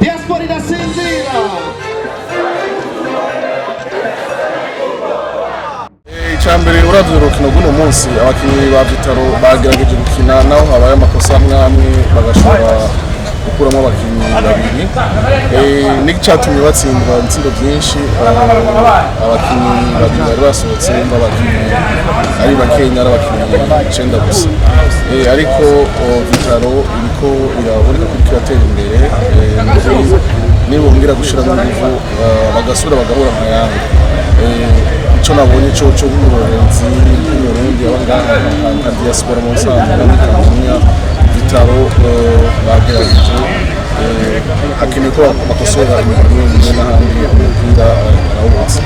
Diaspora inasinzira. Icyambere uravye urukino rw'uno munsi abakinyi ba Vitaro bagerageje gukina naho habaye amakosa amwe bagashobora gukuramo abakinyi babiri n'icyatumye batsindwa ibitsindo byinshi abakinyi babiri bari basohotse abakinyi ari bakenya ari abakinyi 9 gusa ariko Vitaro iriko iraboneka ko kiratera imbere nibongera gushiramo ingufu bagasubira bagahura nka yange icyo nabonye cyo nk'umuronzi w'umurundi abangaha nka diaspora mu Musanze muri Tanzania Vitaro bagerageje hakenewe ko bakosora ibintu n'ahandi umupira arawubatse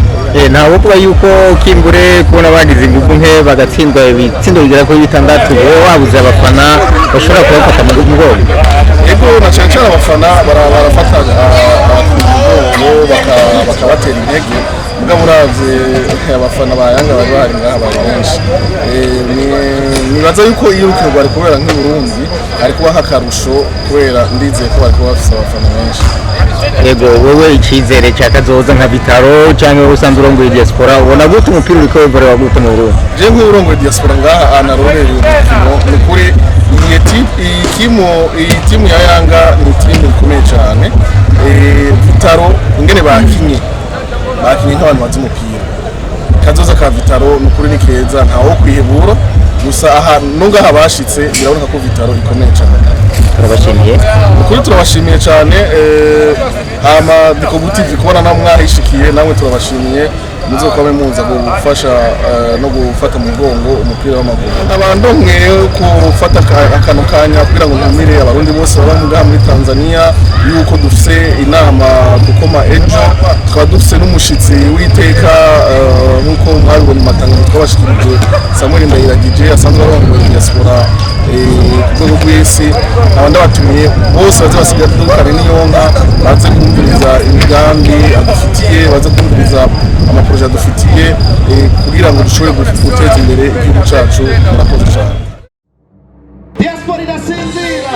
ntawe kuba yuko kimbure kubona bagize ingufu nke bagatsindwa ibitsindo bigera kuri 6 wabuze abafana bashobora kubafata mu mugongo yego na cyane abafana barafata bakabatera intege mbwa muravye abafana ba Yanga bari bahari ngaha bari benshi nibaza yuko iyo urukino rwari kubera nk'i Burundi ari kuba hakarusho kubera ndizeye ko bari kuba bafise abafana benshi yego wewe icyizere cya kazoza nka Vitaro cyangwa usanzwe urongoye diaspora ubona gute umupira uriko wivura wagute mu Burundi je nk'urongoye diaspora ngaha anarorera urukino nukuri iyi timu ya Yanga ni timu ikomeye cyane Vitaro ingene bakinye nk'abantu bazi umupira kazoza ka Vitaro nukuri ni keza ntawo kwihebura gusa aha nungaha bashitse biraboneka ko Vitaro ikomeye cyane turabashimiye ukuri turabashimiye cyane hama dikobutive kubona namwe mwahishikiye namwe turabashimiye muzokwame muza gufasha no gufata mu mugongo umupira w'amaguru abantu mwe gufata akantu kanya kugira ngo ntumire abarundi bose baba muri Tanzania yuko dufise inama dukoma ejo tukaba dufise n'umushitsi witeka nkuko mwabibonye matangazo twabashikirije Samuel Ndayiragije asanzwe arongoye diaspora ku rwego rw'isi abandi batumiye bose baze basigaye dukane n'iyonka baze kumviriza imigambi adufitiye baze kumviriza amaproje adufitiye kugira ngo dushobore guteza imbere igihugu cyacu murakoze cyane Diaspora inasinzira.